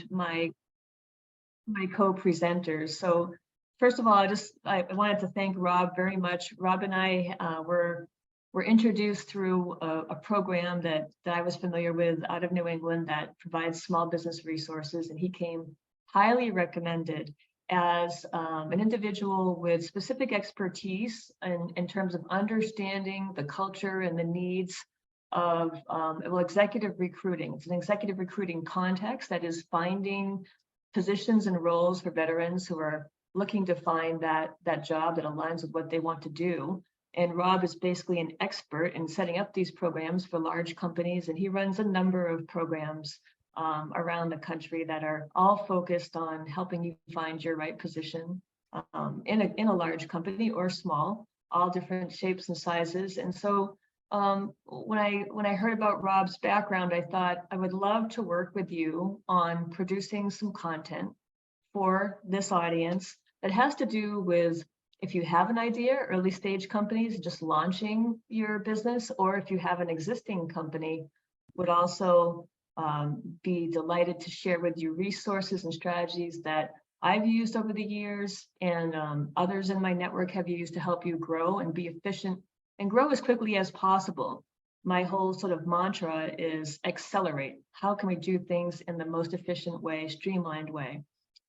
my co-presenters. So first of all, I wanted to thank Rob very much. Rob and I were introduced through a program that I was familiar with out of New England that provides small business resources, and he came highly recommended as an individual with specific expertise in terms of understanding the culture and the needs of executive recruiting. It's an executive recruiting context that is finding positions and roles for veterans who are looking to find that job that aligns with what they want to do. And Rob is basically an expert in setting up these programs for large companies, and he runs a number of programs around the country that are all focused on helping you find your right position in a large company or small, all different shapes and sizes. And so when I heard about Rob's background, I thought I would love to work with you on producing some content for this audience that has to do with, if you have an idea, early stage companies just launching your business, or if you have an existing company, would also be delighted to share with you resources and strategies that I've used over the years, and others in my network have used to help you grow and be efficient and grow as quickly as possible. My whole sort of mantra is accelerate. How can we do things in the most efficient way, streamlined way,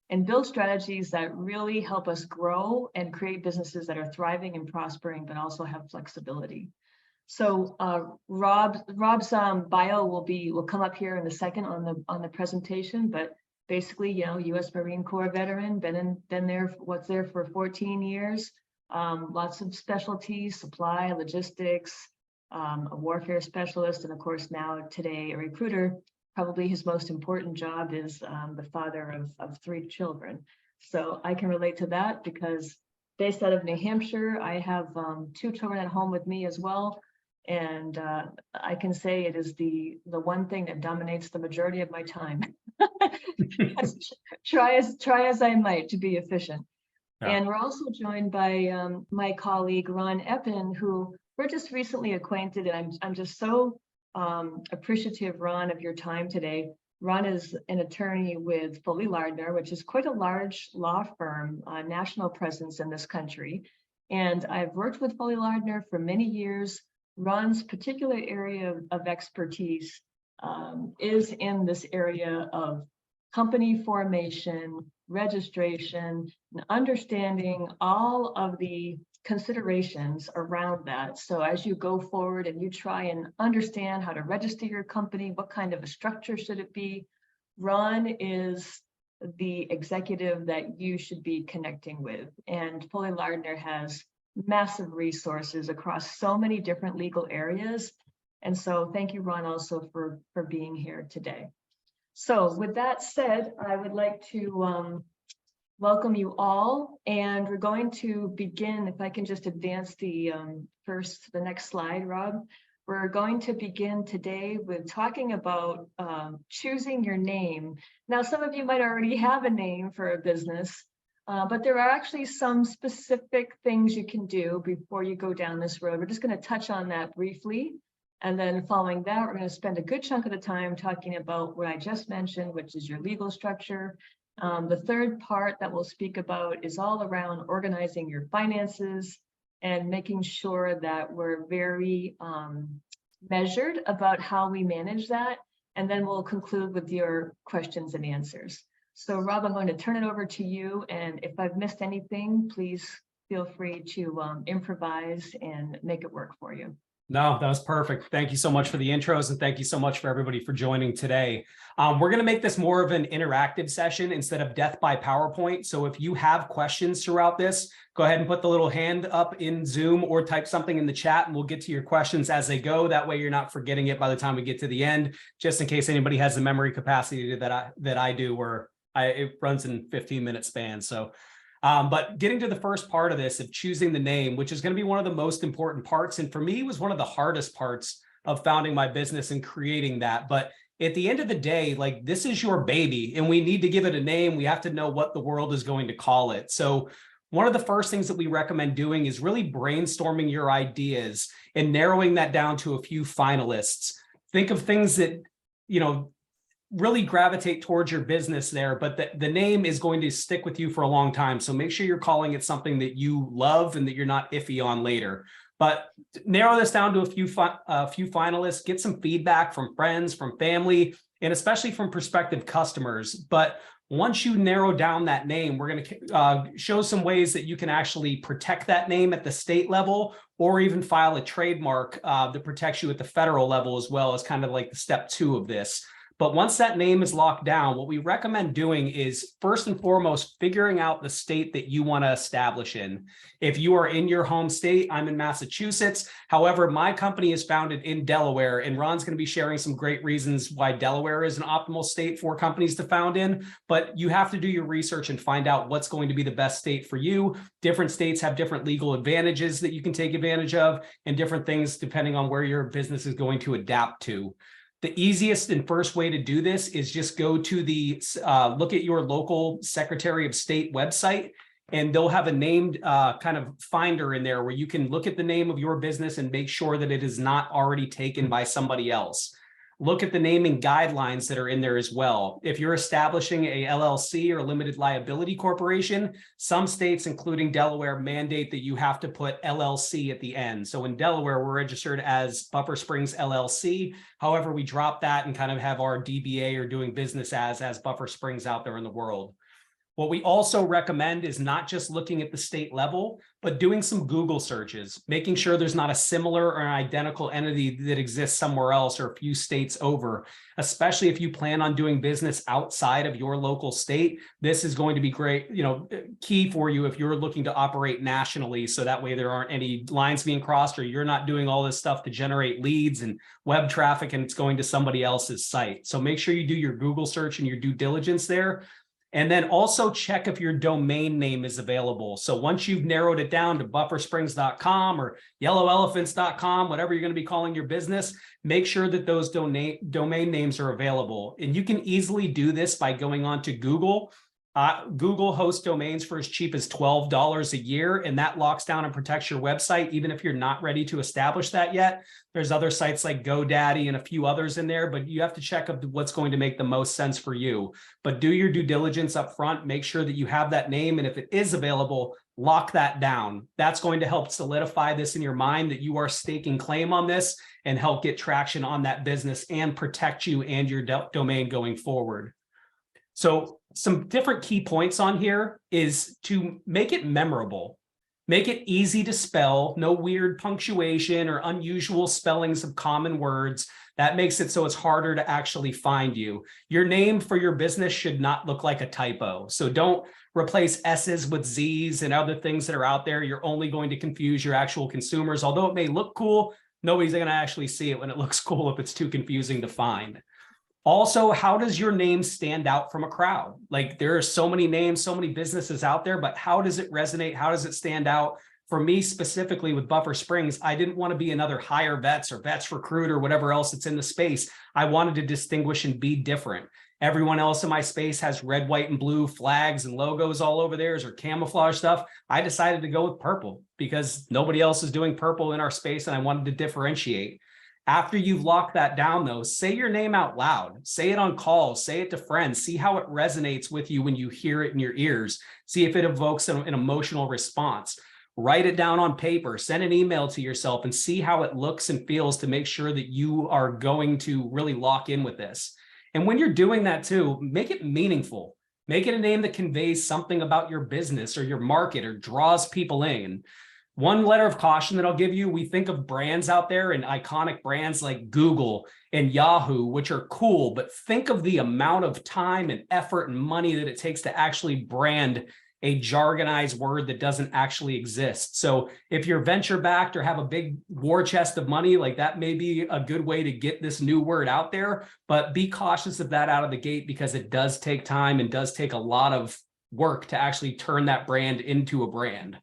and build strategies that really help us grow and create businesses that are thriving and prospering, but also have flexibility. So Rob's bio will come up here in a second on the presentation, but basically, U.S. Marine Corps veteran, been there for 14 years. Lots of specialties, supply, logistics, a warfare specialist, and of course now today a recruiter. Probably his most important job is the father of 3 children. So I can relate to that because based out of New Hampshire, I have 2 children at home with me as well. And I can say it is the one thing that dominates the majority of my time. Try as I might to be efficient. Yeah. And we're also joined by my colleague, Ron Eppen, who we're just recently acquainted, and I'm just so appreciative, Ron, of your time today. Ron is an attorney with Foley Lardner, which is quite a large law firm, national presence in this country. And I've worked with Foley Lardner for many years. Ron's particular area of expertise is in this area of company formation, registration, and understanding all of the considerations around that. So as you go forward and you try and understand how to register your company, what kind of a structure should it be, Ron is the executive that you should be connecting with. And Foley Lardner has massive resources across so many different legal areas. And so thank you, Ron, also for being here today. So with that said, I would like to welcome you all, and we're going to begin, if I can just advance the next slide, Rob. We're going to begin today with talking about choosing your name. Now, some of you might already have a name for a business, but there are actually some specific things you can do before you go down this road. We're just going to touch on that briefly. And then following that, we're going to spend a good chunk of the time talking about what I just mentioned, which is your legal structure. The third part that we'll speak about is all around organizing your finances and making sure that we're very measured about how we manage that. And then we'll conclude with your questions and answers. So Rob, I'm going to turn it over to you. And if I've missed anything, please feel free to improvise and make it work for you. No, that was perfect. Thank you so much for the intros, and thank you so much for everybody for joining today. We're going to make this more of an interactive session instead of death by PowerPoint. So if you have questions throughout this, go ahead and put the little hand up in Zoom or type something in the chat, and we'll get to your questions as they go. That way you're not forgetting it by the time we get to the end, just in case anybody has the memory capacity that I do, where it runs in 15-minute spans. So but getting to the first part of this, of choosing the name, which is going to be one of the most important parts. And for me, it was one of the hardest parts of founding my business and creating that. But at the end of the day, like, this is your baby and we need to give it a name. We have to know what the world is going to call it. So one of the first things that we recommend doing is really brainstorming your ideas and narrowing that down to a few finalists. Think of things that, really gravitate towards your business there, but the name is going to stick with you for a long time. So make sure you're calling it something that you love and that you're not iffy on later. But narrow this down to a few finalists, get some feedback from friends, from family, and especially from prospective customers. But once you narrow down that name, we're going to show some ways that you can actually protect that name at the state level, or even file a trademark that protects you at the federal level as well, as kind of like the step 2 of this. But once that name is locked down, what we recommend doing is first and foremost, figuring out the state that you want to establish in. If you are in your home state, I'm in Massachusetts. However, my company is founded in Delaware, and Ron's going to be sharing some great reasons why Delaware is an optimal state for companies to found in. But you have to do your research and find out what's going to be the best state for you. Different states have different legal advantages that you can take advantage of, and different things depending on where your business is going to adapt to. The easiest and first way to do this is just go to the look at your local Secretary of State website, and they'll have a named kind of finder in there where you can look at the name of your business and make sure that it is not already taken by somebody else. Look at the naming guidelines that are in there as well. If you're establishing a LLC or limited liability corporation, some states, including Delaware, mandate that you have to put LLC at the end. So in Delaware, we're registered as BufferSprings LLC. However, we drop that and kind of have our DBA, or doing business as BufferSprings, out there in the world. What we also recommend is not just looking at the state level, but doing some Google searches, making sure there's not a similar or an identical entity that exists somewhere else or a few states over, especially if you plan on doing business outside of your local state. This is going to be great, key for you if you're looking to operate nationally. So that way there aren't any lines being crossed, or you're not doing all this stuff to generate leads and web traffic and it's going to somebody else's site. So make sure you do your Google search and your due diligence there. And then also check if your domain name is available. So once you've narrowed it down to buffersprings.com or yellowelephants.com, whatever you're going to be calling your business, make sure that those domain names are available. And you can easily do this by going on to Google. Google hosts domains for as cheap as $12 a year, and that locks down and protects your website, even if you're not ready to establish that yet. There's other sites like GoDaddy and a few others in there, but you have to check up what's going to make the most sense for you. But do your due diligence up front, make sure that you have that name, and if it is available, lock that down. That's going to help solidify this in your mind that you are staking claim on this, and help get traction on that business and protect you and your domain going forward. So some different key points on here is to make it memorable. Make it easy to spell, no weird punctuation or unusual spellings of common words. That makes it so it's harder to actually find you. Your name for your business should not look like a typo. So don't replace S's with Z's and other things that are out there. You're only going to confuse your actual consumers. Although it may look cool, nobody's going to actually see it when it looks cool if it's too confusing to find. Also, how does your name stand out from a crowd? Like, there are so many names, so many businesses out there, but how does it resonate? How does it stand out? For me specifically with BufferSprings, I didn't want to be another Hire Vets or Vets Recruit or whatever else that's in the space. I wanted to distinguish and be different. Everyone else in my space has red, white, and blue flags and logos all over theirs, or camouflage stuff. I decided to go with purple because nobody else is doing purple in our space, and I wanted to differentiate. After you've locked that down, though, say your name out loud. Say it on calls. Say it to friends. See how it resonates with you when you hear it in your ears. See if it evokes an emotional response. Write it down on paper. Send an email to yourself and see how it looks and feels to make sure that you are going to really lock in with this. And when you're doing that too, make it meaningful. Make it a name that conveys something about your business or your market or draws people in. One letter of caution that I'll give you, we think of brands out there and iconic brands like Google and Yahoo, which are cool, but think of the amount of time and effort and money that it takes to actually brand a jargonized word that doesn't actually exist. So if you're venture backed or have a big war chest of money, like that may be a good way to get this new word out there, but be cautious of that out of the gate because it does take time and does take a lot of work to actually turn that brand into a brand.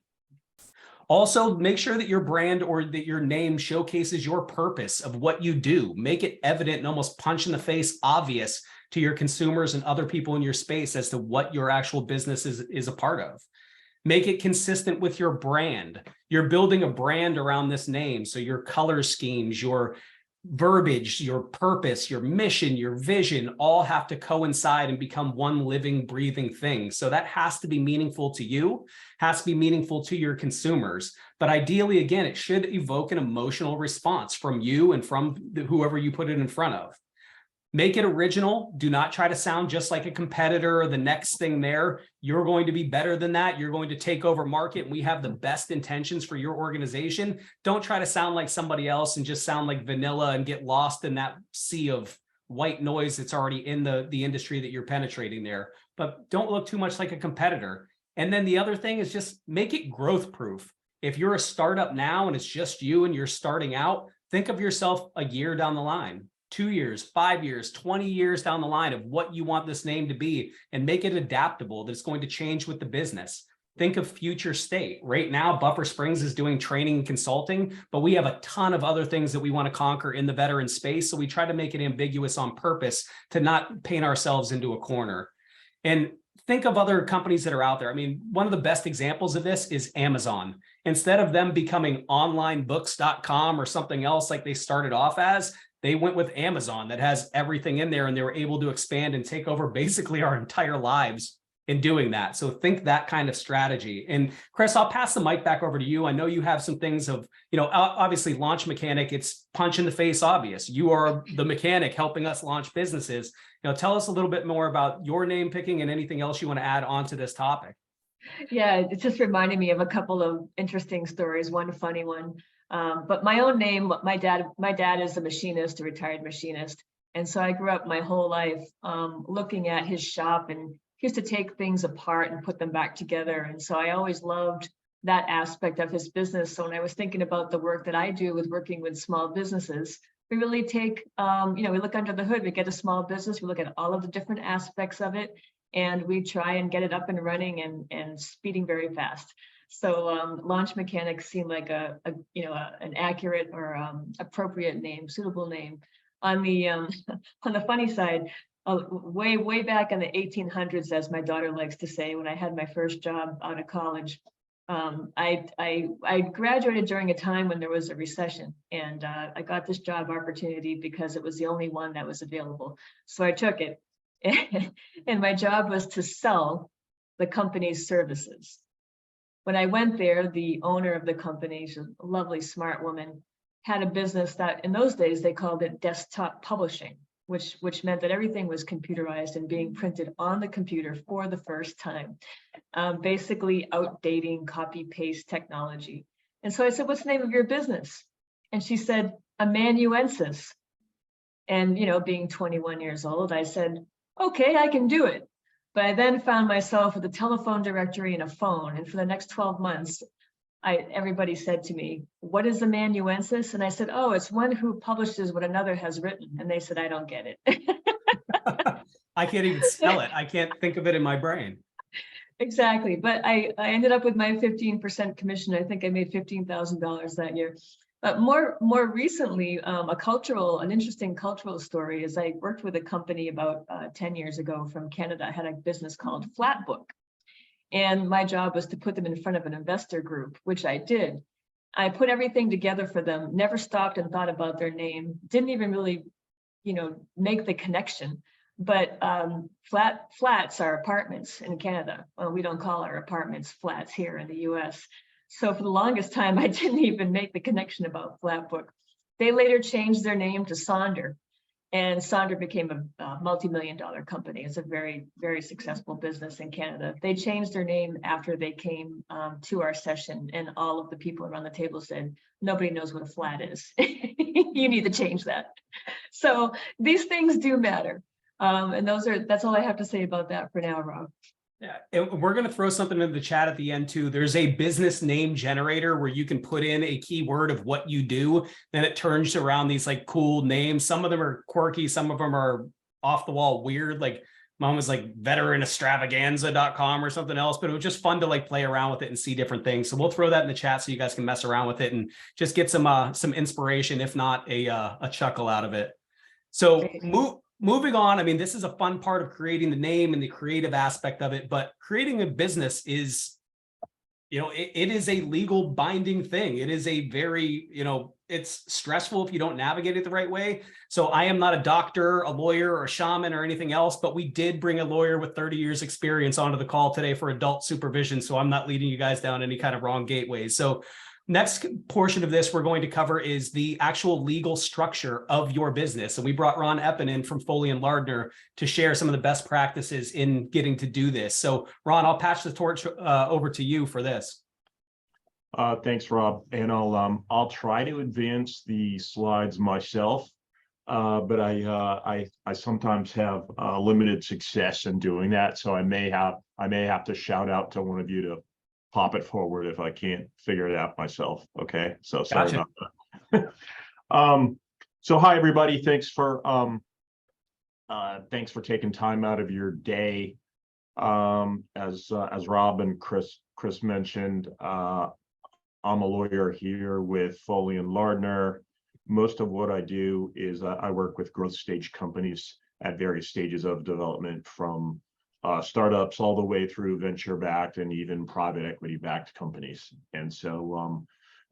Also, make sure that your brand or that your name showcases your purpose of what you do. Make it evident and almost punch in the face obvious to your consumers and other people in your space as to what your actual business is a part of. Make it consistent with your brand. You're building a brand around this name. So your color schemes, your verbiage, your purpose, your mission, your vision all have to coincide and become one living, breathing thing. So that has to be meaningful to you, has to be meaningful to your consumers. But ideally, again, it should evoke an emotional response from you and from whoever you put it in front of. Make it original. Do not try to sound just like a competitor or the next thing there. You're going to be better than that. You're going to take over market. We have the best intentions for your organization. Don't try to sound like somebody else and just sound like vanilla and get lost in that sea of white noise that's already in the industry that you're penetrating there. But don't look too much like a competitor. And then the other thing is just make it growth proof. If you're a startup now and it's just you and you're starting out, think of yourself a year down the line. 2 years, 5 years, 20 years down the line of what you want this name to be, and make it adaptable. That's going to change with the business. Think of future state. Right now, BufferSprings is doing training and consulting, but we have a ton of other things that we want to conquer in the veteran space. So we try to make it ambiguous on purpose to not paint ourselves into a corner. And think of other companies that are out there. I mean, one of the best examples of this is Amazon. Instead of them becoming onlinebooks.com or something else like they started off as, they went with Amazon that has everything in there, and they were able to expand and take over basically our entire lives in doing that. So think that kind of strategy. And Chris, I'll pass the mic back over to you. I know you have some things of, obviously launch mechanic, it's punch in the face obvious. You are the mechanic helping us launch businesses. Tell us a little bit more about your name picking and anything else you want to add on to this topic. Yeah, it just reminded me of a couple of interesting stories, one funny one. But my own name, my dad is a machinist, a retired machinist. And so I grew up my whole life looking at his shop, and he used to take things apart and put them back together. And so I always loved that aspect of his business. So when I was thinking about the work that I do with working with small businesses, we really take, we look under the hood, we get a small business, we look at all of the different aspects of it, and we try and get it up and running and speeding very fast. So launch mechanic seemed like an accurate or appropriate name, suitable name. On the funny side, way back in the 1800s, as my daughter likes to say, when I had my first job out of college, I graduated during a time when there was a recession, and I got this job opportunity because it was the only one that was available. So I took it, and my job was to sell the company's services. When I went there, the owner of the company, she's a lovely, smart woman, had a business that in those days they called it desktop publishing, which meant that everything was computerized and being printed on the computer for the first time, basically outdating copy-paste technology. And so I said, "What's the name of your business?" And she said, "Amanuensis." And, being 21 years old, I said, "Okay, I can do it." But I then found myself with a telephone directory and a phone. And for the next 12 months, everybody said to me, "What is amanuensis?" And I said, "Oh, it's one who publishes what another has written." And they said, "I don't get it." I can't even spell it. I can't think of it in my brain. Exactly. But I ended up with my 15% commission. I think I made $15,000 that year. But more recently, an interesting cultural story is I worked with a company about 10 years ago from Canada. I had a business called Flatbook. And my job was to put them in front of an investor group, which I did. I put everything together for them, never stopped and thought about their name, didn't even really, make the connection. But flats are apartments in Canada. Well, we don't call our apartments flats here in the US. So for the longest time, I didn't even make the connection about Flatbook. They later changed their name to Sonder, and Sonder became a multi-million-dollar company. It's a very, very successful business in Canada. They changed their name after they came to our session, and all of the people around the table said, "Nobody knows what a flat is." You need to change that. So these things do matter. And that's all I have to say about that for now, Rob. Yeah, and we're going to throw something in the chat at the end too. There's a business name generator where you can put in a keyword of what you do. Then it turns around these like cool names. Some of them are quirky. Some of them are off the wall weird. Like mine was like veteranextravaganza.com or something else, but it was just fun to like play around with it and see different things. So we'll throw that in the chat so you guys can mess around with it and just get some inspiration, if not a chuckle out of it. So moving on, I mean, this is a fun part of creating the name and the creative aspect of it, but creating a business is, it is a legal binding thing. It is a very, it's stressful if you don't navigate it the right way. So I am not a doctor, a lawyer, or a shaman or anything else, but we did bring a lawyer with 30 years experience onto the call today for adult supervision. So I'm not leading you guys down any kind of wrong gateways. So next portion of this we're going to cover is the actual legal structure of your business. And we brought Ron Eppen in from Foley and Lardner to share some of the best practices in getting to do this. So Ron, I'll pass the torch over to you for this. Thanks, Rob. And I'll try to advance the slides myself, but I sometimes have limited success in doing that. So I may have to shout out to one of you to pop it forward if I can't figure it out myself. Okay, so sorry Gotcha. about that. So hi everybody. Thanks for taking time out of your day. As Rob and Chris mentioned, I'm a lawyer here with Foley and Lardner. Most of what I do is I work with growth stage companies at various stages of development, from startups all the way through venture-backed and even private equity-backed companies. And so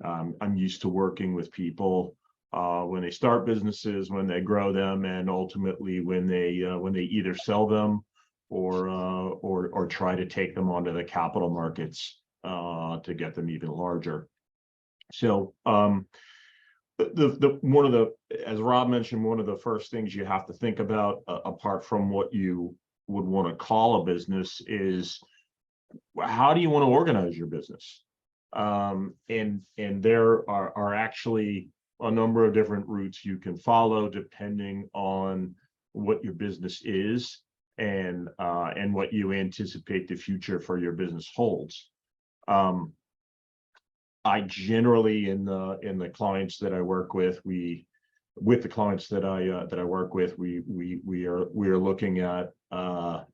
I'm used to working with people when they start businesses, when they grow them, and ultimately when they either sell them or try to take them onto the capital markets to get them even larger. So as Rob mentioned, one of the first things you have to think about, apart from what you would want to call a business, is how do you want to organize your business? And there are actually a number of different routes you can follow depending on what your business is and what you anticipate the future for your business holds. I generally, in the clients that I work with, we are looking at 5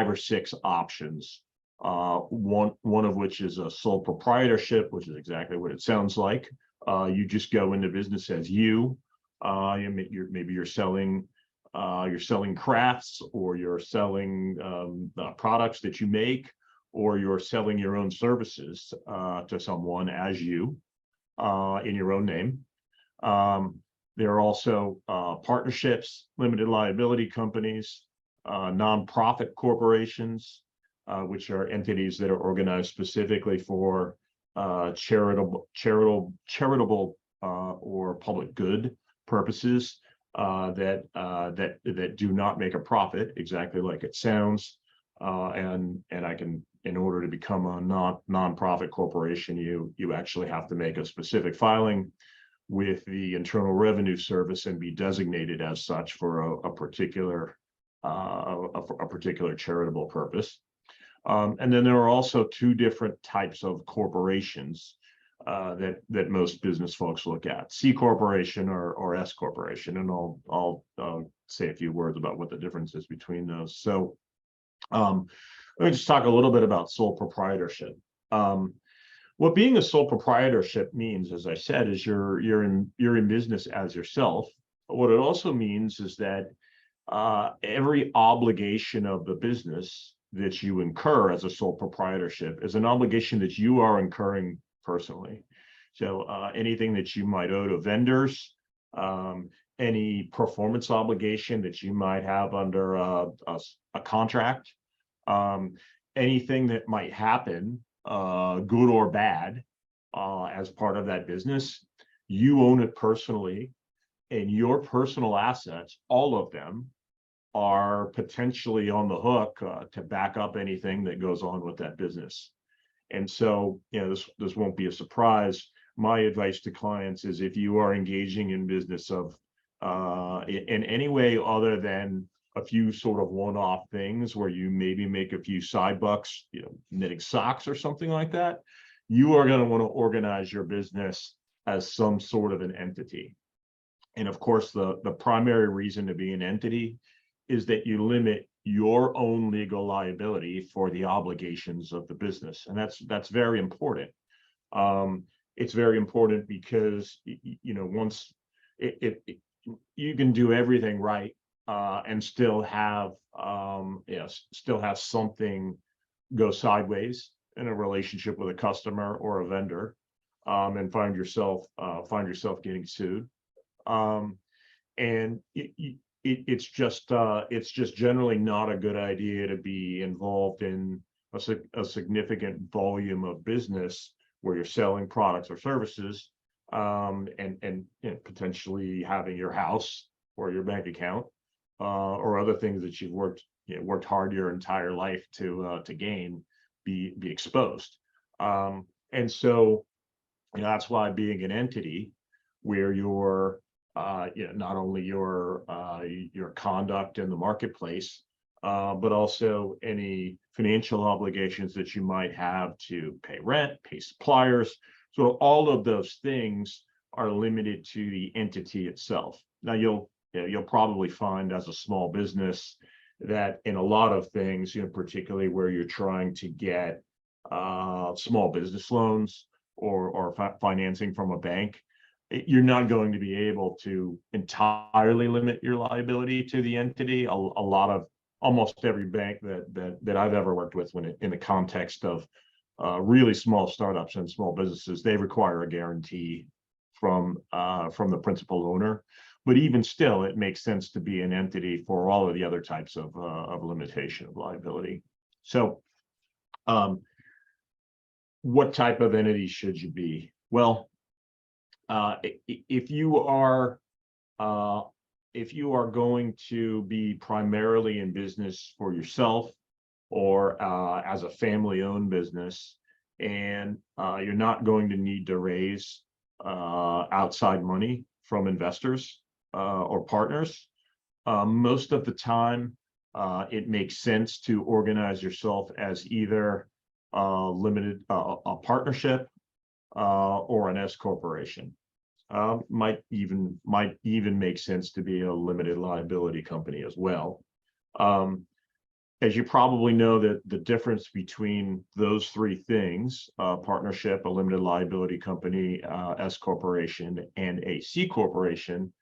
or 6 options. One of which is a sole proprietorship, which is exactly what it sounds like. You just go into business as you. Maybe you're selling crafts, or you're selling products that you make, or you're selling your own services to someone as you in your own name. There are also partnerships, limited liability companies, nonprofit corporations, which are entities that are organized specifically for charitable or public good purposes that do not make a profit, exactly like it sounds. And I can, in order to become a nonprofit corporation, you actually have to make a specific filing with the Internal Revenue Service and be designated as such for a particular charitable purpose. And then there are also 2 different types of corporations that most business folks look at: C corporation or S corporation. And I'll say a few words about what the difference is between those. So let me just talk a little bit about sole proprietorship. What being a sole proprietorship means, as I said, is you're in business as yourself. But what it also means is that every obligation of the business that you incur as a sole proprietorship is an obligation that you are incurring personally. So anything that you might owe to vendors, any performance obligation that you might have under a contract, anything that might happen, good or bad, as part of that business, you own it personally, and your personal assets, all of them, are potentially on the hook to back up anything that goes on with that business. And so, this won't be a surprise. My advice to clients is, if you are engaging in business of in any way other than a few sort of one-off things where you maybe make a few side bucks, knitting socks or something like that, you are going to want to organize your business as some sort of an entity. And of course, the primary reason to be an entity is that you limit your own legal liability for the obligations of the business. And that's very important. It's very important because, once you can do everything right, and still have something go sideways in a relationship with a customer or a vendor. and find yourself getting sued. And it's just generally not a good idea to be involved in a significant volume of business where you're selling products or services, and potentially having your house or your bank account or other things that you've worked hard your entire life to gain be exposed. And so that's why being an entity where your not only your conduct in the marketplace, but also any financial obligations that you might have to pay rent, pay suppliers. So all of those things are limited to the entity itself. Now you'll probably find as a small business that in a lot of things, particularly where you're trying to get small business loans or financing from a bank, you're not going to be able to entirely limit your liability to the entity. Almost every bank that I've ever worked with, when in the context of really small startups and small businesses, they require a guarantee from the principal owner. But even still, it makes sense to be an entity for all of the other types of limitation of liability. So, what type of entity should you be? Well, if you are going to be primarily in business for yourself or as a family-owned business, and you're not going to need to raise outside money from investors or partners, most of the time it makes sense to organize yourself as either a partnership or an S corporation. Might even make sense to be a limited liability company as well. As you probably know, that the difference between those three things, partnership, a limited liability company, S corporation, and a C corporation,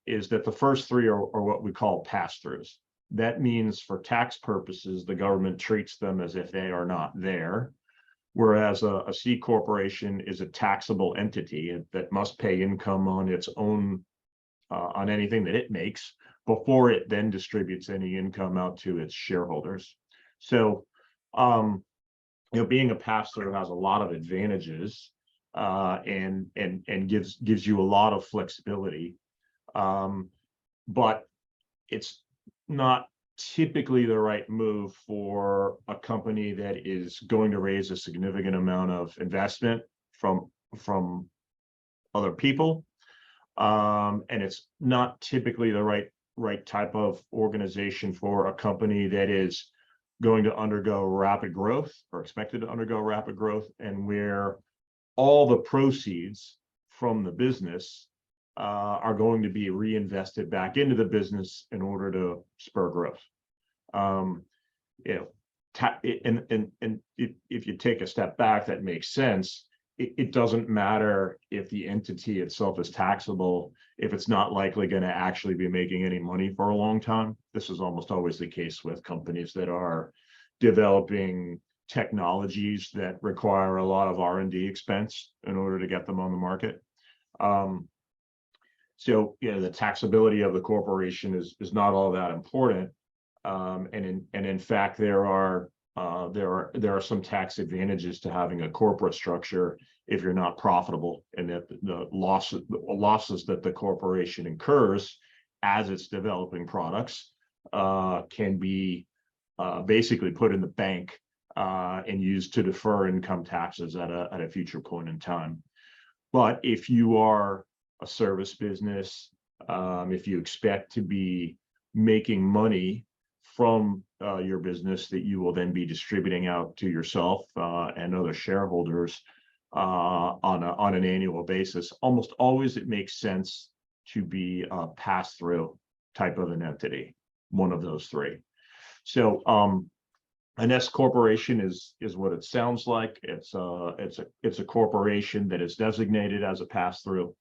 is that the first three are what we call pass-throughs. That means for tax purposes, the government treats them as if they are not there. Whereas a C corporation is a taxable entity that must pay income on its own, on anything that it makes, before it then distributes any income out to its shareholders. So, being a pass-through has a lot of advantages, and gives you a lot of flexibility, but it's not typically the right move for a company that is going to raise a significant amount of investment from other people, and it's not typically the right type of organization for a company that is going to undergo rapid growth or expected to undergo rapid growth, and where all the proceeds from the business are going to be reinvested back into the business in order to spur growth. And if you take a step back, that makes sense. It doesn't matter if the entity itself is taxable if it's not likely going to actually be making any money for a long time. This is almost always the case with companies that are developing technologies that require a lot of R&D expense in order to get them on the market. So, the taxability of the corporation is not all that important. And in fact, there are some tax advantages to having a corporate structure if you're not profitable, and that the losses that the corporation incurs as it's developing products can be basically put in the bank and used to defer income taxes at a future point in time. But if you are a service business, if you expect to be making money from your business that you will then be distributing out to yourself and other shareholders on an annual basis, almost always it makes sense to be a pass-through type of an entity, one of those three. So an S corporation is what it sounds like. It's a corporation that is designated as a pass-through.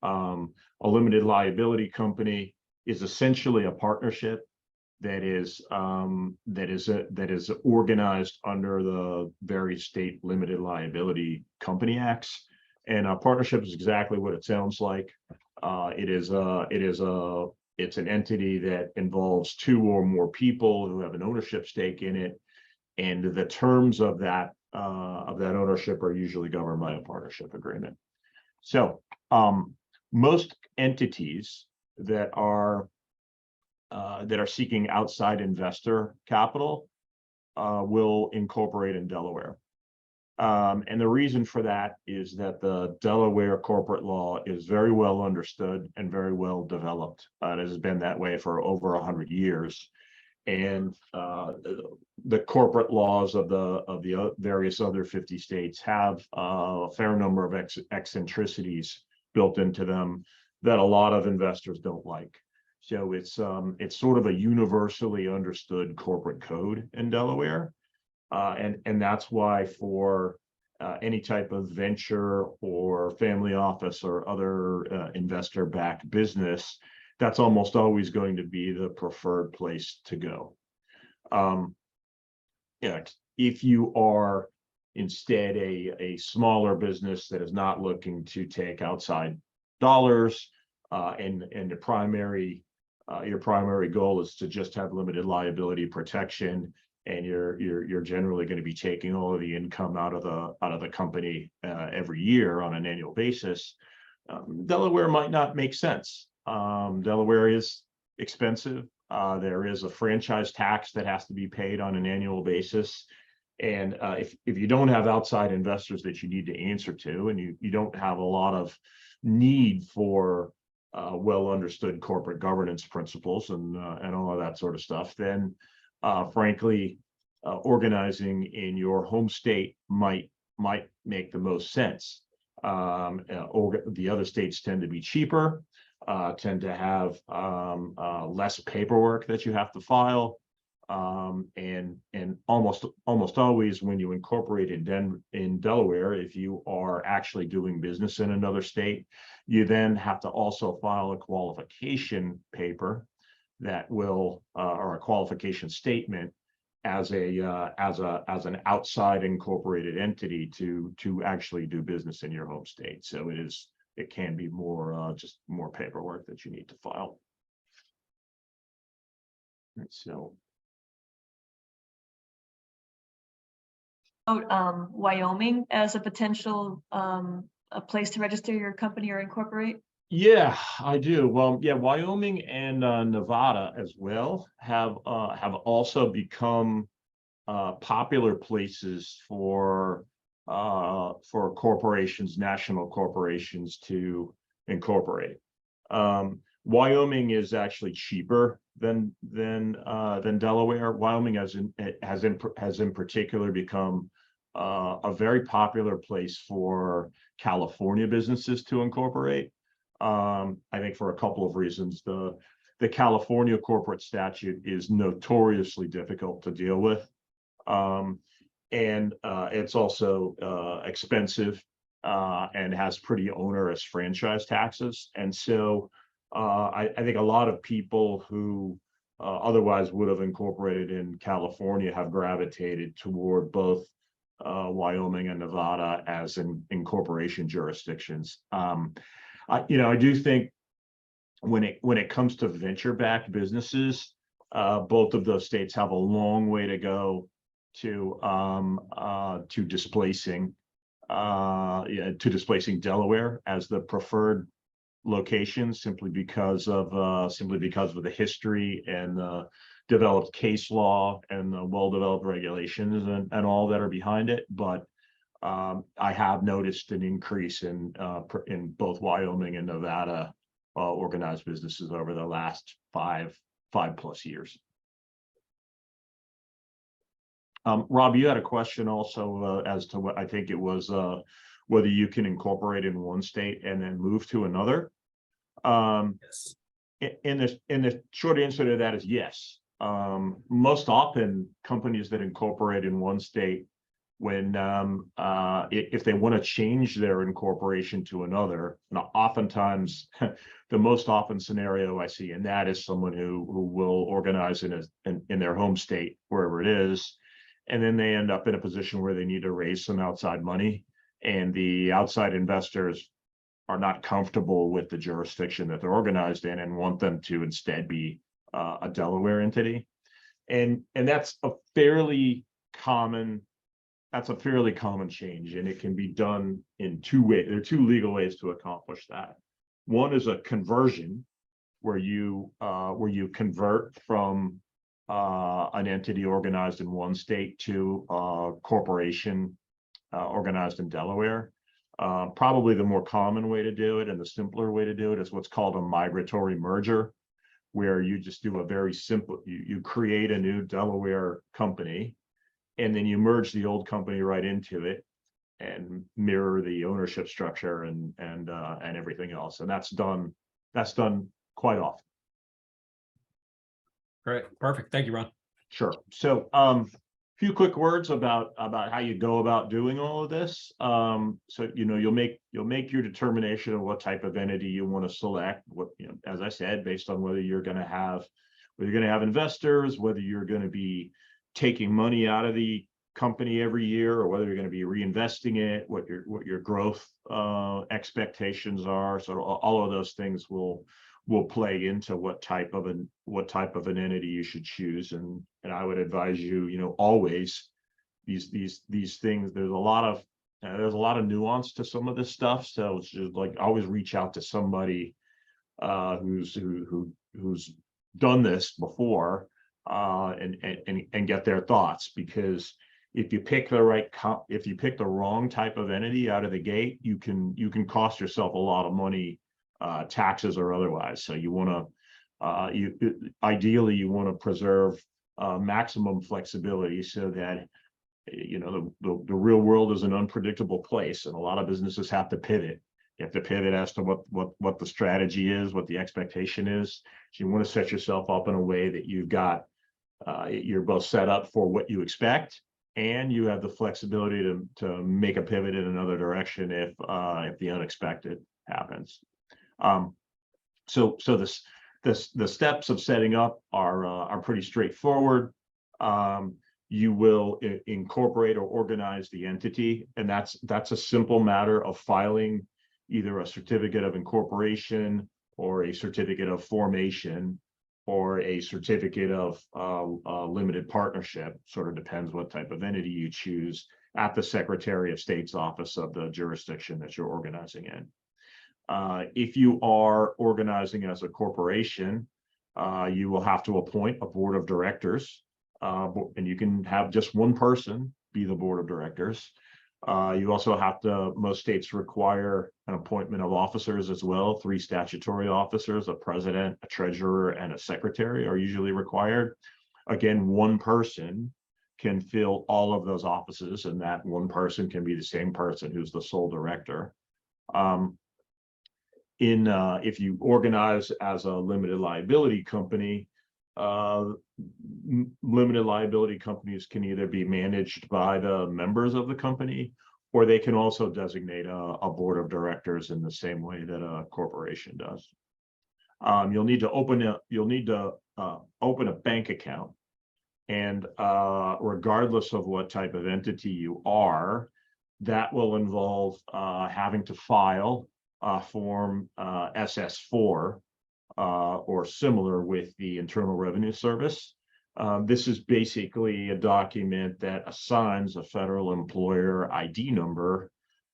A limited liability company is essentially a partnership that is organized under the various state limited liability company acts, And a partnership is exactly what it sounds like. It's an entity that involves two or more people who have an ownership stake in it, and the terms of that ownership are usually governed by a partnership agreement. So most entities that are seeking outside investor capital will incorporate in Delaware. And the reason for that is that the Delaware corporate law is very well understood and very well developed. It has been that way for over 100 years. And the corporate laws of the various other 50 states have a fair number of eccentricities built into them that a lot of investors don't like. So it's sort of a universally understood corporate code in Delaware. And that's why for any type of venture or family office or other investor-backed business, that's almost always going to be the preferred place to go. If you are instead a smaller business that is not looking to take outside dollars, and your primary goal is to just have limited liability protection, and you're generally going to be taking all of the income out of the company every year on an annual basis, Delaware might not make sense. Delaware is expensive. There is a franchise tax that has to be paid on an annual basis. And if you don't have outside investors that you need to answer to, and you don't have a lot of need for well understood corporate governance principles and all of that sort of stuff, then frankly, organizing in your home state might make the most sense. The other states tend to be cheaper, tend to have less paperwork that you have to file, and almost always when you incorporate in Delaware, if you are actually doing business in another state, you then have to also file a qualification paper that will or a qualification statement as an outside incorporated entity to actually do business in your home state. So it can be more just more paperwork that you need to file. So Wyoming as a potential a place to register your company or incorporate? yeah, I do. Well, yeah, Wyoming and Nevada as well have also become popular places for corporations, national corporations to incorporate. Wyoming is actually cheaper than Delaware. Wyoming has in particular become a very popular place for California businesses to incorporate. I think for a couple of reasons. The California corporate statute is notoriously difficult to deal with. And it's also expensive and has pretty onerous franchise taxes. And so I think a lot of people who otherwise would have incorporated in California have gravitated toward both Wyoming and Nevada as incorporation jurisdictions. I do think when it comes to venture-backed businesses, both of those states have a long way to go to displacing Delaware as the preferred location, simply because of the history and the developed case law and the well-developed regulations and all that are behind it. But I have noticed an increase in both Wyoming and Nevada organized businesses over the last five plus years. Rob, you had a question also as to what I think it was whether you can incorporate in one state and then move to another. Yes. In the short answer to that is yes. Most often, companies that incorporate in one state, when if they want to change their incorporation to another, now oftentimes the most often scenario I see, and that is someone who will organize in their home state, wherever it is, and then they end up in a position where they need to raise some outside money, and the outside investors are not comfortable with the jurisdiction that they're organized in and want them to instead be a Delaware entity. And that's a fairly common change, and it can be done in two ways. There are two legal ways to accomplish that. One is a conversion, where you convert from an entity organized in one state to a corporation organized in Delaware. Probably the more common way to do it and the simpler way to do it is what's called a migratory merger, where you just do a very simple, you create a new Delaware company, and then you merge the old company right into it and mirror the ownership structure and everything else. And that's done quite often. Great, perfect. Thank you, Ron. Sure. So few quick words about how you go about doing all of this. So you'll make your determination of what type of entity you want to select. What, as I said, based on whether you're going to have investors, whether you're going to be taking money out of the company every year, or whether you're going to be reinvesting it, what your growth expectations are. So all of those things will play into what type of an entity you should choose. And I would advise you, always these things. There's a lot of nuance to some of this stuff. So it's just like always reach out to somebody who's done this before and get their thoughts, because if you pick the wrong type of entity out of the gate, you can cost yourself a lot of money, taxes or otherwise. So you want to ideally you want to preserve maximum flexibility, so that the real world is an unpredictable place, and a lot of businesses have to pivot. You have to pivot as to what the strategy is, what the expectation is. So you want to set yourself up in a way that you're both set up for what you expect, and you have the flexibility to make a pivot in another direction if the unexpected happens. So the steps of setting up are pretty straightforward. You will incorporate or organize the entity, and that's a simple matter of filing either a certificate of incorporation or a certificate of formation or a certificate of limited partnership. Sort of depends what type of entity you choose, at the Secretary of State's office of the jurisdiction that you're organizing in. If you are organizing as a corporation, you will have to appoint a board of directors, and you can have just one person be the board of directors. You also have to, most states require an appointment of officers as well. 3 statutory officers, a president, a treasurer, and a secretary are usually required. Again, one person can fill all of those offices, and that one person can be the same person who's the sole director. If you organize as a limited liability company, limited liability companies can either be managed by the members of the company, or they can also designate a board of directors in the same way that a corporation does. You'll need to open a bank account, and regardless of what type of entity you are, that will involve having to file form SS4 or similar with the Internal Revenue Service. This is basically a document that assigns a federal employer ID number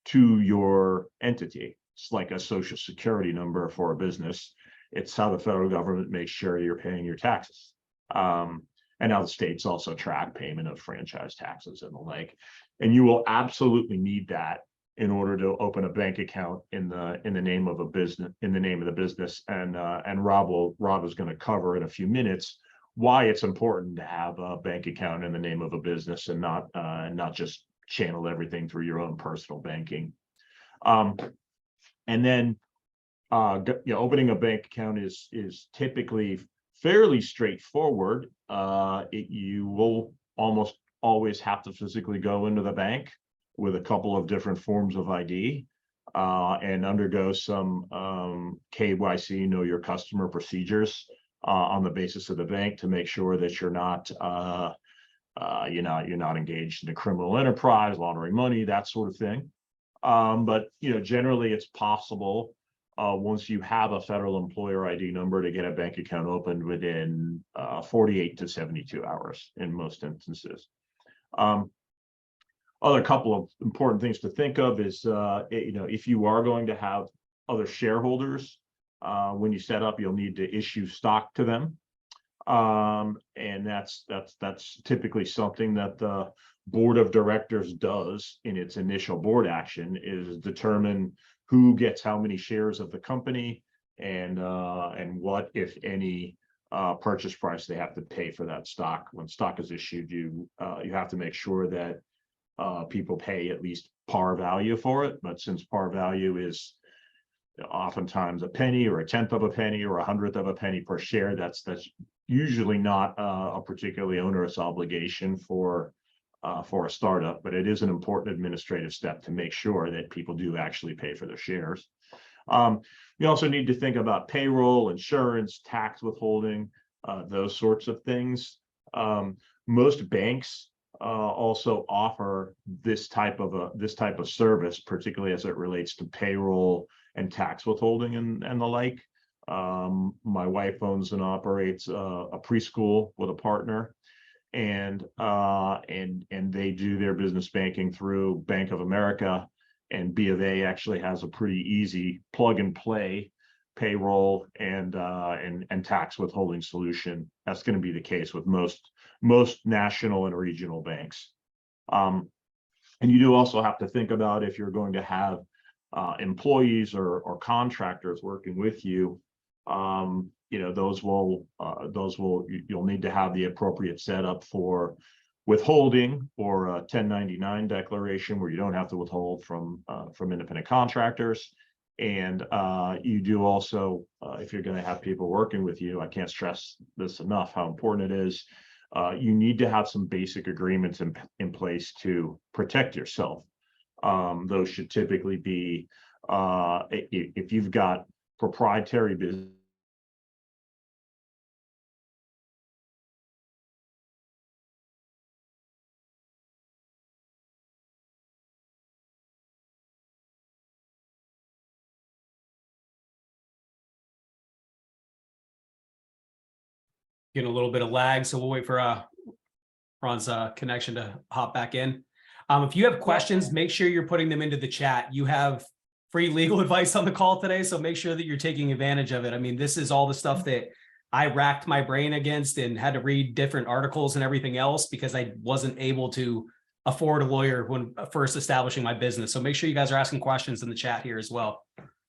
to your entity. It's like a social security number for a business. It's how the federal government makes sure you're paying your taxes. And now the states also track payment of franchise taxes and the like. And you will absolutely need that in order to open a bank account in the name of a business, in the name of the business. And Rob is going to cover in a few minutes why it's important to have a bank account in the name of a business and not just channel everything through your own personal banking. And then opening a bank account is typically fairly straightforward. You will almost always have to physically go into the bank with a couple of different forms of ID and undergo some KYC, know your customer procedures on the basis of the bank to make sure that you're not engaged in a criminal enterprise, laundering money, that sort of thing. But generally it's possible once you have a federal employer ID number to get a bank account opened within 48 to 72 hours in most instances. Other couple of important things to think of is, if you are going to have other shareholders, when you set up, you'll need to issue stock to them. And that's typically something that the board of directors does in its initial board action, is determine who gets how many shares of the company and what, if any, purchase price they have to pay for that stock. When stock is issued, you have to make sure that people pay at least par value for it. But since par value is oftentimes a penny or a tenth of a penny or a hundredth of a penny per share, that's usually not a particularly onerous obligation for a startup, but it is an important administrative step to make sure that people do actually pay for their shares. You also need to think about payroll, insurance, tax withholding, those sorts of things. Most banks also offer this type of service, particularly as it relates to payroll and tax withholding and the like. My wife owns and operates a preschool with a partner, and they do their business banking through Bank of America, and B of A actually has a pretty easy plug and play payroll and tax withholding solution. That's going to be the case with most national and regional banks. And you do also have to think about, if you're going to have employees or contractors working with you, you'll need to have the appropriate setup for withholding, or a 1099 declaration where you don't have to withhold from independent contractors. And you do also, if you're going to have people working with you, I can't stress this enough, how important it is. You need to have some basic agreements in place to protect yourself. Those should typically be, if you've got proprietary business, Getting a little bit of lag, so we'll wait for Ron's connection to hop back in. If you have questions, make sure you're putting them into the chat. You have free legal advice on the call today, so make sure that you're taking advantage of it. I mean, this is all the stuff that I racked my brain against and had to read different articles and everything else because I wasn't able to afford a lawyer when first establishing my business. So make sure you guys are asking questions in the chat here as well,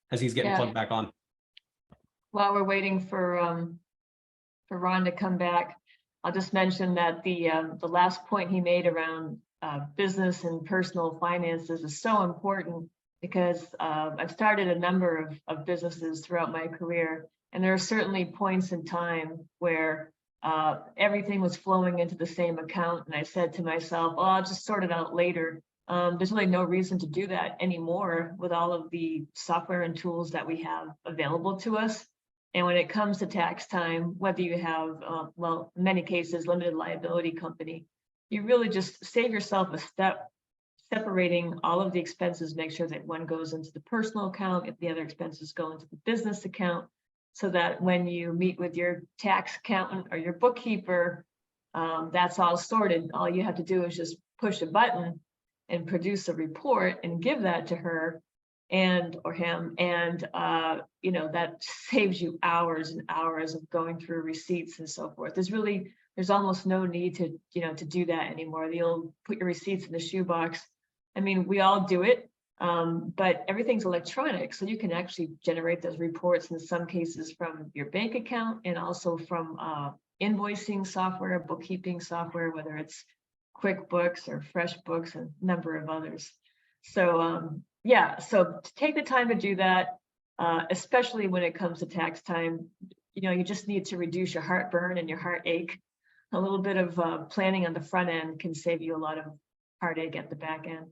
as he's getting plugged back on. While we're waiting for Ron to come back, I'll just mention that the last point he made around business and personal finances is so important, because I've started a number of businesses throughout my career, and there are certainly points in time where everything was flowing into the same account, and I said to myself, oh, I'll just sort it out later. There's really no reason to do that anymore with all of the software and tools that we have available to us. And when it comes to tax time, whether you have, well, in many cases, limited liability company, you really just save yourself a step, separating all of the expenses, make sure that one goes into the personal account, if the other expenses go into the business account, so that when you meet with your tax accountant or your bookkeeper, that's all sorted. All you have to do is just push a button and produce a report and give that to her or him, and that saves you hours and hours of going through receipts and so forth. There's almost no need to do that anymore. You'll put your receipts in the shoebox. I mean, we all do it, but everything's electronic, so you can actually generate those reports in some cases from your bank account, and also from invoicing software, bookkeeping software, whether it's QuickBooks or FreshBooks, and a number of others. So so to take the time to do that, especially when it comes to tax time, you just need to reduce your heartburn and your heartache. A little bit of planning on the front end can save you a lot of heartache at the back end.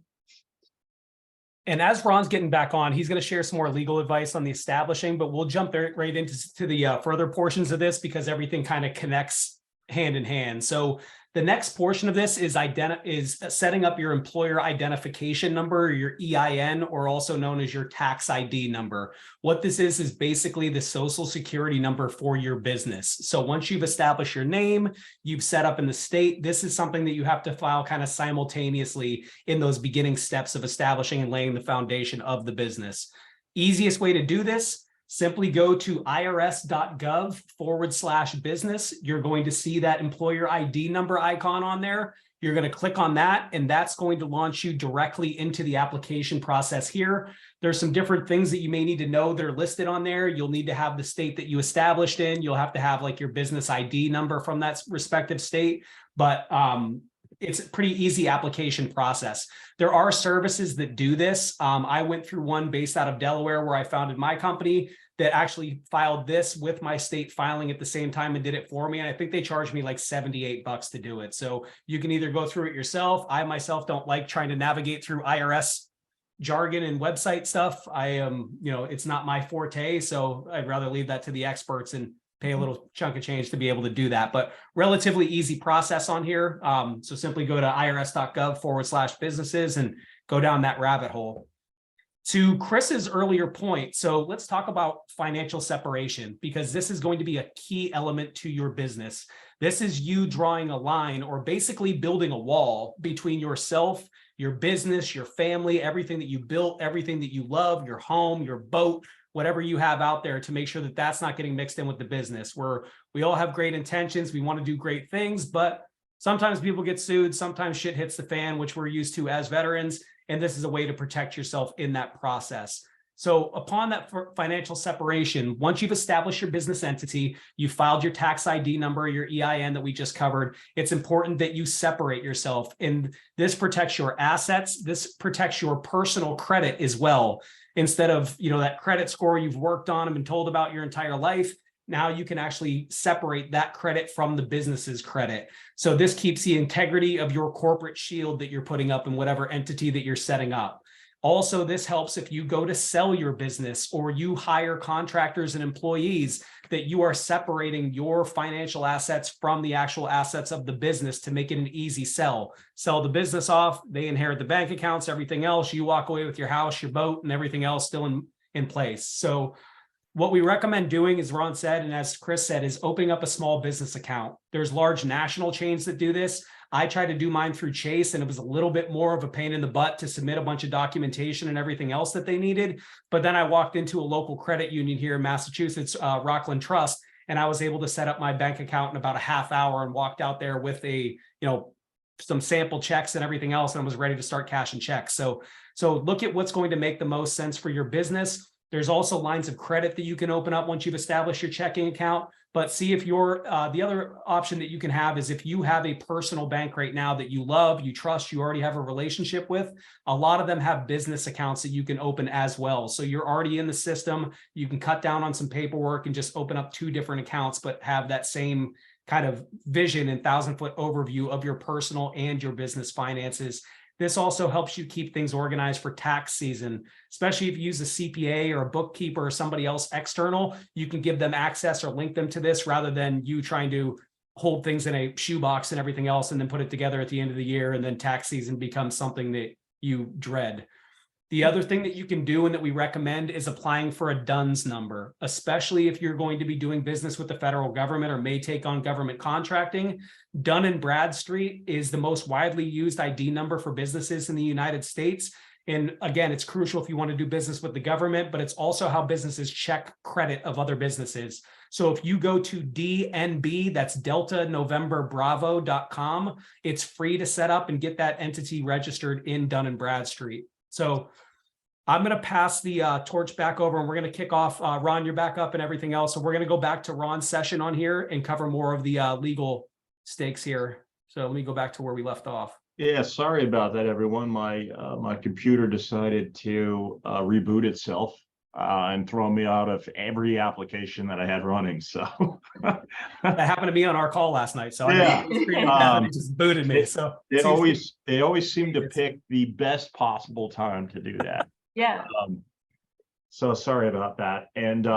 And as Ron's getting back on, he's going to share some more legal advice on the establishing, but we'll jump right into the further portions of this, because everything kind of connects hand in hand. So The next portion of this is setting up your employer identification number, or your EIN, or also known as your tax ID number. What this is basically the social security number for your business. So once you've established your name, you've set up in the state, this is something that you have to file kind of simultaneously in those beginning steps of establishing and laying the foundation of the business. Easiest way to do this, simply go to irs.gov/business. You're going to see that employer ID number icon on there. You're going to click on that, and that's going to launch you directly into the application process here. There's some different things that you may need to know that are listed on there. You'll need to have the state that you established in. You'll have to have like your business ID number from that respective state. But it's a pretty easy application process. There are services that do this. I went through one based out of Delaware where I founded my company that actually filed this with my state filing at the same time and did it for me. And I think they charged me like $78 to do it. So you can either go through it yourself. I myself don't like trying to navigate through IRS jargon and website stuff. It's not my forte. So I'd rather leave that to the experts and pay a little chunk of change to be able to do that, but relatively easy process on here. So simply go to irs.gov/businesses and go down that rabbit hole. To Chris's earlier point, so let's talk about financial separation, because this is going to be a key element to your business. This is you drawing a line, or basically building a wall between yourself, your business, your family, everything that you built, everything that you love, your home, your boat, whatever you have out there, to make sure that that's not getting mixed in with the business. We all have great intentions. We want to do great things, but sometimes people get sued. Sometimes shit hits the fan, which we're used to as veterans. And this is a way to protect yourself in that process. So upon that financial separation, once you've established your business entity, you filed your tax ID number, your EIN that we just covered, it's important that you separate yourself. And this protects your assets. This protects your personal credit as well. Instead of, that credit score you've worked on and been told about your entire life, now you can actually separate that credit from the business's credit. So this keeps the integrity of your corporate shield that you're putting up in whatever entity that you're setting up. Also, this helps if you go to sell your business or you hire contractors and employees, that you are separating your financial assets from the actual assets of the business to make it an easy sell. Sell the business off, they inherit the bank accounts, everything else, you walk away with your house, your boat, and everything else still in place. So what we recommend doing, as Ron said, and as Chris said, is opening up a small business account. There's large national chains that do this. I tried to do mine through Chase, and it was a little bit more of a pain in the butt to submit a bunch of documentation and everything else that they needed. But then I walked into a local credit union here in Massachusetts, Rockland Trust, and I was able to set up my bank account in about a half hour and walked out there with some sample checks and everything else, and I was ready to start cashing checks. So look at what's going to make the most sense for your business. There's also lines of credit that you can open up once you've established your checking account. But see if you're, the other option that you can have is if you have a personal bank right now that you love, you trust, you already have a relationship with, a lot of them have business accounts that you can open as well. So you're already in the system. You can cut down on some paperwork and just open up 2 different accounts, but have that same kind of vision and 1,000-foot overview of your personal and your business finances. This also helps you keep things organized for tax season, especially if you use a CPA or a bookkeeper or somebody else external. You can give them access or link them to this rather than you trying to hold things in a shoebox and everything else and then put it together at the end of the year, and then tax season becomes something that you dread. The other thing that you can do and that we recommend is applying for a DUNS number, especially if you're going to be doing business with the federal government or may take on government contracting. Dun & Bradstreet is the most widely used ID number for businesses in the United States. And again, it's crucial if you want to do business with the government, but it's also how businesses check credit of other businesses. So if you go to DNB, that's Delta November Bravo.com, it's free to set up and get that entity registered in Dun & Bradstreet. So I'm going to pass the torch back over, and we're going to kick off. Ron, you're back up and everything else. So we're going to go back to Ron's session on here and cover more of the legal stakes here. So let me go back to where we left off. Yeah, sorry about that, everyone. My computer decided to reboot itself and throw me out of every application that I had running. So that happened to me on our call last night. So yeah, it just booted me. So they always seem to pick the best possible time to do that. Yeah. So sorry about that. And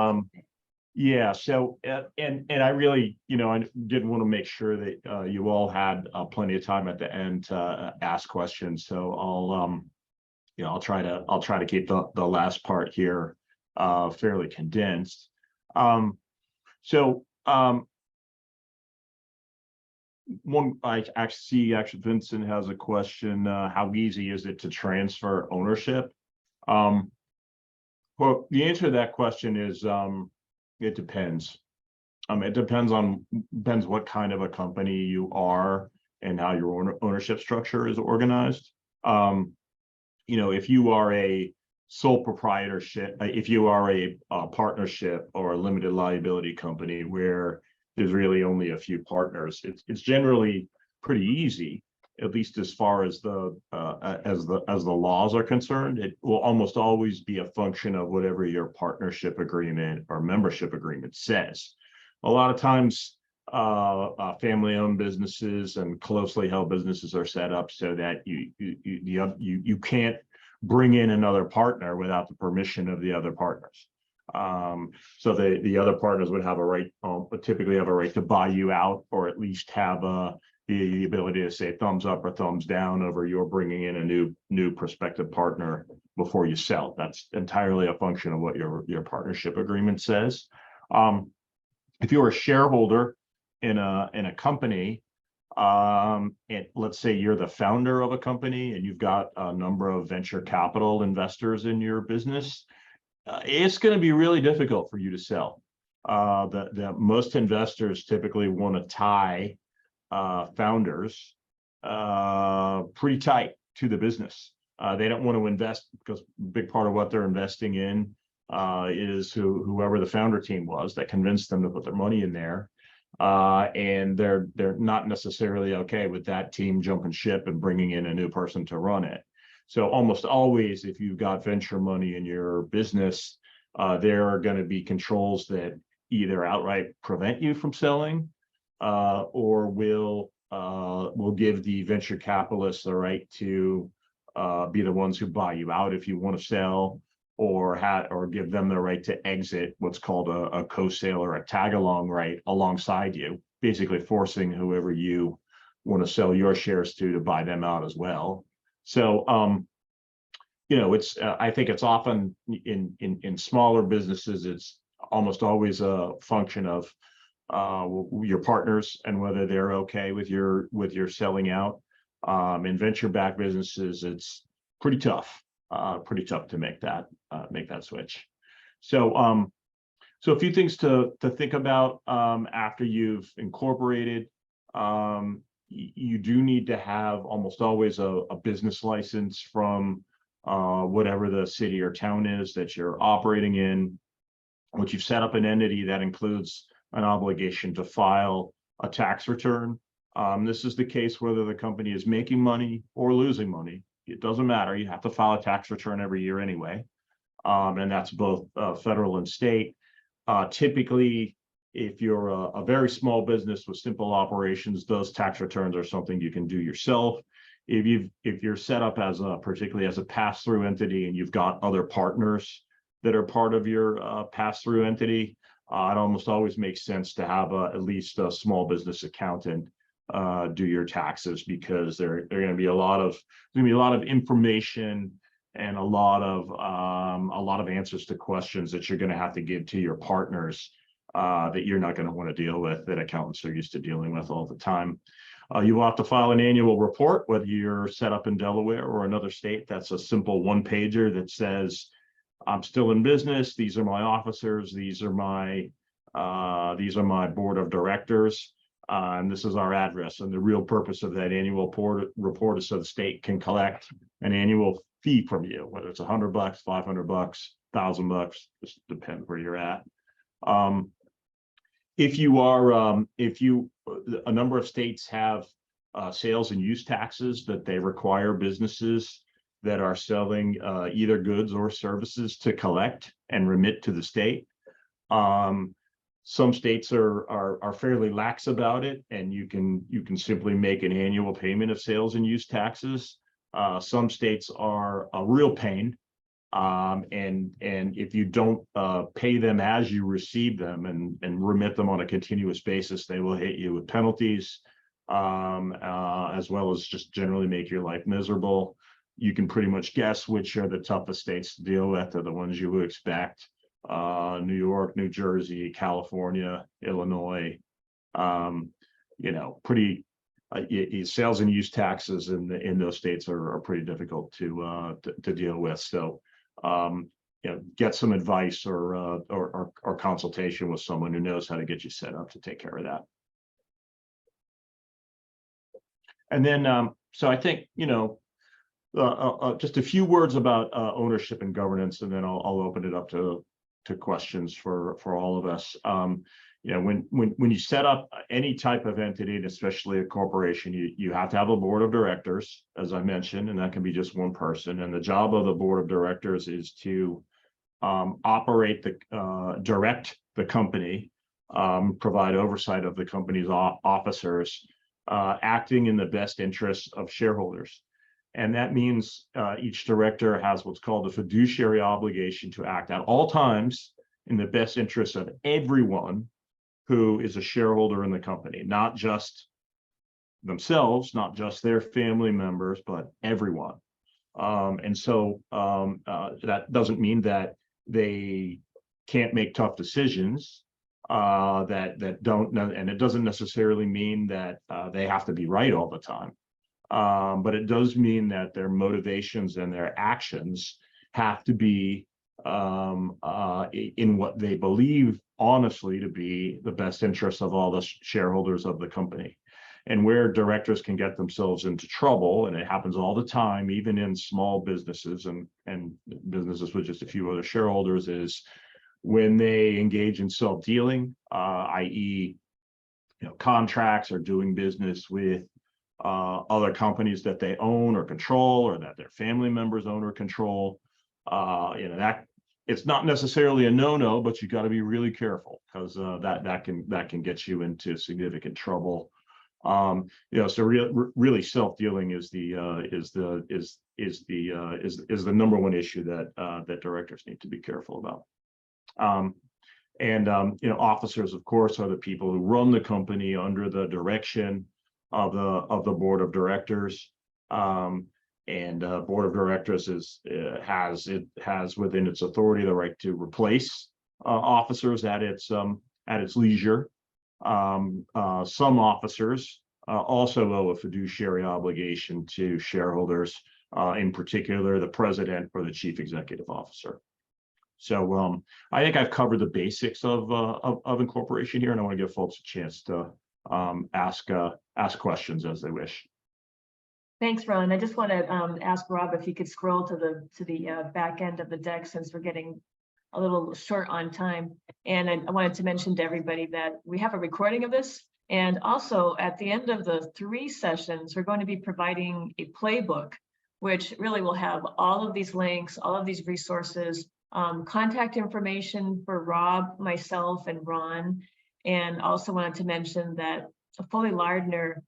Yeah, so and I really, I did want to make sure that you all had plenty of time at the end to ask questions. So I'll try to keep the last part here fairly condensed. So one I actually Vincent has a question. How easy is it to transfer ownership? Well, the answer to that question is it depends. It depends what kind of a company you are and how your ownership structure is organized. If you are a sole proprietorship, if you are a partnership or a limited liability company where there's really only a few partners, it's generally pretty easy, at least as far as the laws are concerned. It will almost always be a function of whatever your partnership agreement or membership agreement says. A lot of times, family-owned businesses and closely held businesses are set up so that you can't bring in another partner without the permission of the other partners. So the other partners would have a right, typically have a right to buy you out, or at least have the ability to say thumbs up or thumbs down over your bringing in a new prospective partner before you sell. That's entirely a function of what your partnership agreement says. If you're a shareholder in a company, and let's say you're the founder of a company and you've got a number of venture capital investors in your business, it's going to be really difficult for you to sell. The most investors typically want to tie founders pretty tight to the business. They don't want to invest because a big part of what they're investing in is whoever the founder team was that convinced them to put their money in there. And they're not necessarily okay with that team jumping ship and bringing in a new person to run it. So almost always, if you've got venture money in your business, there are going to be controls that either outright prevent you from selling, or will give the venture capitalists the right to be the ones who buy you out if you want to sell, or give them the right to exit, what's called a co-sale or a tag-along right alongside you, basically forcing whoever you want to sell your shares to buy them out as well. So I think it's often in smaller businesses, it's almost always a function of your partners and whether they're okay with your selling out. In venture-backed businesses, it's pretty tough to make that switch. So a few things to think about after you've incorporated. You do need to have almost always a business license from whatever the city or town is that you're operating in. Once you've set up an entity, that includes an obligation to file a tax return. This is the case whether the company is making money or losing money. It doesn't matter. You have to file a tax return every year anyway. And that's both federal and state. Typically, if you're a very small business with simple operations, those tax returns are something you can do yourself. If you're set up particularly as a pass-through entity and you've got other partners that are part of your pass-through entity, it almost always makes sense to have at least a small business accountant do your taxes, because there are going to be a lot of information and a lot of answers to questions that you're going to have to give to your partners that you're not going to want to deal with, that accountants are used to dealing with all the time. You will have to file an annual report, whether you're set up in Delaware or another state. That's a simple one-pager that says, I'm still in business. These are my officers. These are my board of directors. And this is our address. And the real purpose of that annual report is so the state can collect an annual fee from you, whether it's $100, $500, $1,000, just depends where you're at. A number of states have sales and use taxes that they require businesses that are selling either goods or services to collect and remit to the state. Some states are fairly lax about it, and you can simply make an annual payment of sales and use taxes. Some states are a real pain, And if you don't pay them as you receive them and remit them on a continuous basis, they will hit you with penalties, as well as just generally make your life miserable. You can pretty much guess which are the toughest states to deal with. Are the ones you would expect: New York, New Jersey, California, Illinois. Pretty sales and use taxes in those states are pretty difficult to deal with. So get some advice or consultation with someone who knows how to get you set up to take care of that. And then, so I think, just a few words about ownership and governance, and then I'll open it up to questions for all of us. When you set up any type of entity, and especially a corporation, you have to have a board of directors, as I mentioned, and that can be just one person. And the job of the board of directors is to direct the company, provide oversight of the company's officers, acting in the best interests of shareholders. And that means each director has what's called a fiduciary obligation to act at all times in the best interests of everyone who is a shareholder in the company, not just themselves, not just their family members, but everyone. And so that doesn't mean that they can't make tough decisions, that don't, and it doesn't necessarily mean that they have to be right all the time. But it does mean that their motivations and their actions have to be in what they believe honestly to be the best interest of all the shareholders of the company. And where directors can get themselves into trouble, and it happens all the time, even in small businesses and businesses with just a few other shareholders, is when they engage in self-dealing, i.e., contracts or doing business with other companies that they own or control, or that their family members own or control. That it's not necessarily a no-no, but you got to be really careful, because that can get you into significant trouble. So really self-dealing is the number one issue that directors need to be careful about. Officers, of course, are the people who run the company under the direction of the board of directors. Board of directors has within its authority the right to replace officers at its leisure. Some officers also owe a fiduciary obligation to shareholders, in particular the president or the chief executive officer. So I think I've covered the basics of incorporation here, and I want to give folks a chance to ask questions as they wish. Thanks, Ron. I just want to ask Rob if he could scroll to the back end of the deck, since we're getting a little short on time. And I wanted to mention to everybody that we have a recording of this. And also at the end of the 3 sessions, we're going to be providing a playbook, which really will have all of these links, all of these resources, contact information for Rob, myself, and Ron. And also wanted to mention that Foley Lardner,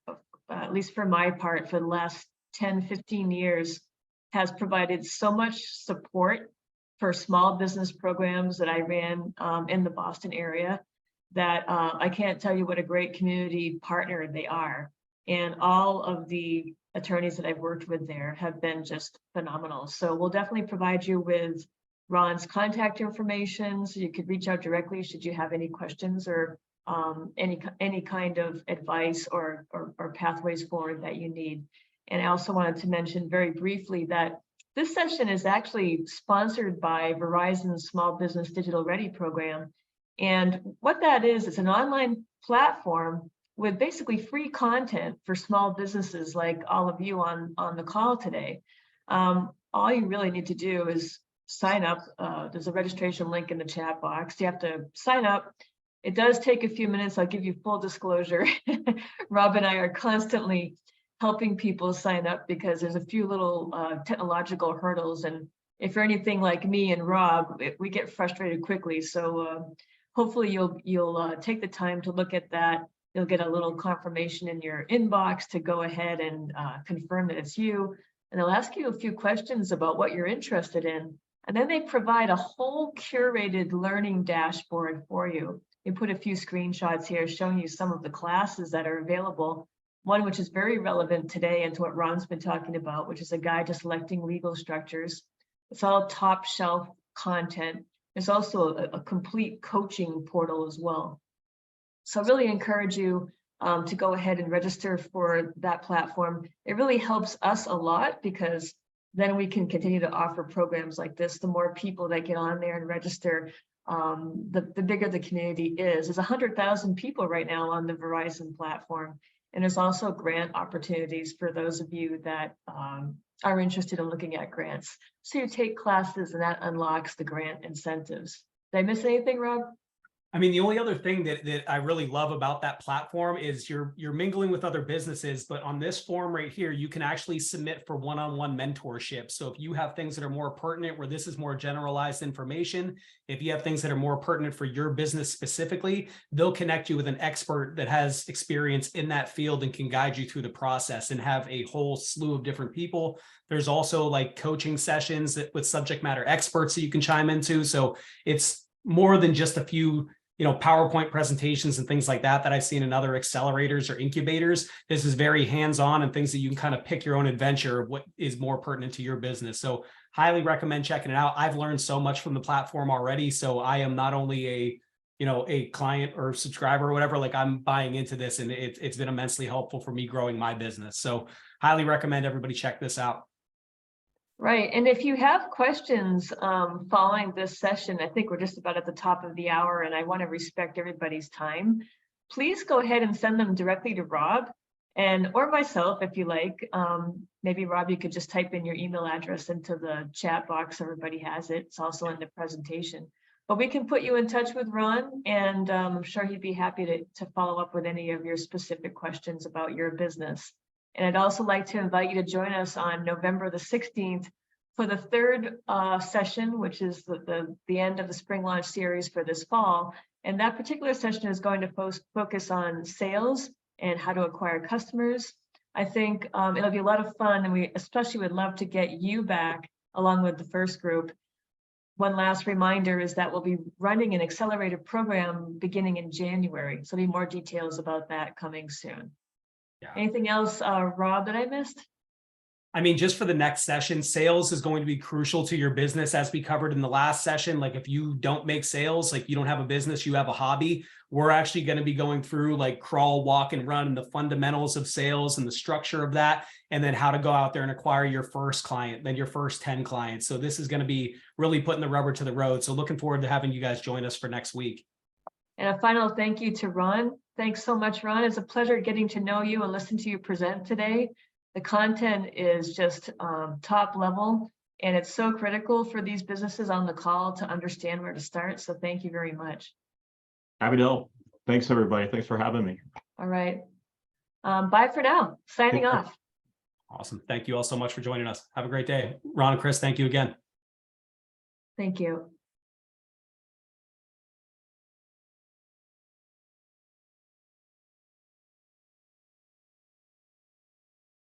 at least for my part, for the last 10, 15 years, has provided so much support for small business programs that I ran in the Boston area, that I can't tell you what a great community partner they are. And all of the attorneys that I've worked with there have been just phenomenal. So we'll definitely provide you with Ron's contact information, so you could reach out directly should you have any questions or any kind of advice or pathways forward that you need. And I also wanted to mention very briefly that this session is actually sponsored by Verizon's Small Business Digital Ready program. And what that is, it's an online platform with basically free content for small businesses like all of you on the call today. All you really need to do is sign up. There's a registration link in the chat box. You have to sign up. It does take a few minutes. I'll give you full disclosure. Rob and I are constantly helping people sign up because there's a few little technological hurdles. And if you're anything like me and Rob, we get frustrated quickly. So hopefully you'll take the time to look at that. You'll get a little confirmation in your inbox to go ahead and confirm that it's you. And they'll ask you a few questions about what you're interested in. And then they provide a whole curated learning dashboard for you. They put a few screenshots here showing you some of the classes that are available. One which is very relevant today and to what Ron's been talking about, which is a guide to selecting legal structures. It's all top shelf content. There's also a complete coaching portal as well. So I really encourage you to go ahead and register for that platform. It really helps us a lot because then we can continue to offer programs like this. The more people that get on there and register, the bigger the community is. There's 100,000 people right now on the Verizon platform. And there's also grant opportunities for those of you that are interested in looking at grants. So you take classes and that unlocks the grant incentives. Did I miss anything, Rob? I mean, the only other thing that I really love about that platform is you're mingling with other businesses, but on this form right here, you can actually submit for one-on-one mentorship. So if you have things that are more pertinent, where this is more generalized information, if you have things that are more pertinent for your business specifically, they'll connect you with an expert that has experience in that field and can guide you through the process and have a whole slew of different people. There's also like coaching sessions with subject matter experts that you can chime into. So it's more than just a few PowerPoint presentations and things like that I've seen in other accelerators or incubators. This is very hands-on and things that you can kind of pick your own adventure of what is more pertinent to your business. So highly recommend checking it out. I've learned so much from the platform already. So I am not only a client or subscriber or whatever, like I'm buying into this, and it's been immensely helpful for me growing my business. So highly recommend everybody check this out. Right. And if you have questions following this session, I think we're just about at the top of the hour and I want to respect everybody's time. Please go ahead and send them directly to Rob or myself if you like. Maybe Rob, you could just type in your email address into the chat box. Everybody has it. It's also in the presentation. But we can put you in touch with Ron, and I'm sure he'd be happy to follow up with any of your specific questions about your business. And I'd also like to invite you to join us on November the 16th for the third session, which is the end of the spring launch series for this fall. And that particular session is going to focus on sales and how to acquire customers. I think it'll be a lot of fun, and we especially would love to get you back along with the first group. One last reminder is that we'll be running an accelerated program beginning in January. So there'll be more details about that coming soon. Yeah. Anything else, Rob, that I missed? I mean, just for the next session, sales is going to be crucial to your business, as we covered in the last session. Like if you don't make sales, like you don't have a business, you have a hobby. We're actually going to be going through like crawl, walk, and run, and the fundamentals of sales and the structure of that, and then how to go out there and acquire your first client, then your first 10 clients. So this is going to be really putting the rubber to the road. So looking forward to having you guys join us for next week. And a final thank you to Ron. Thanks so much, Ron. It's a pleasure getting to know you and listen to you present today. The content is just top level, and it's so critical for these businesses on the call to understand where to start. So thank you very much. Happy to help. Thanks, everybody. Thanks for having me. All right. Bye for now. Signing off. Awesome. Thank you all so much for joining us. Have a great day. Ron and Chris, thank you again. Thank you.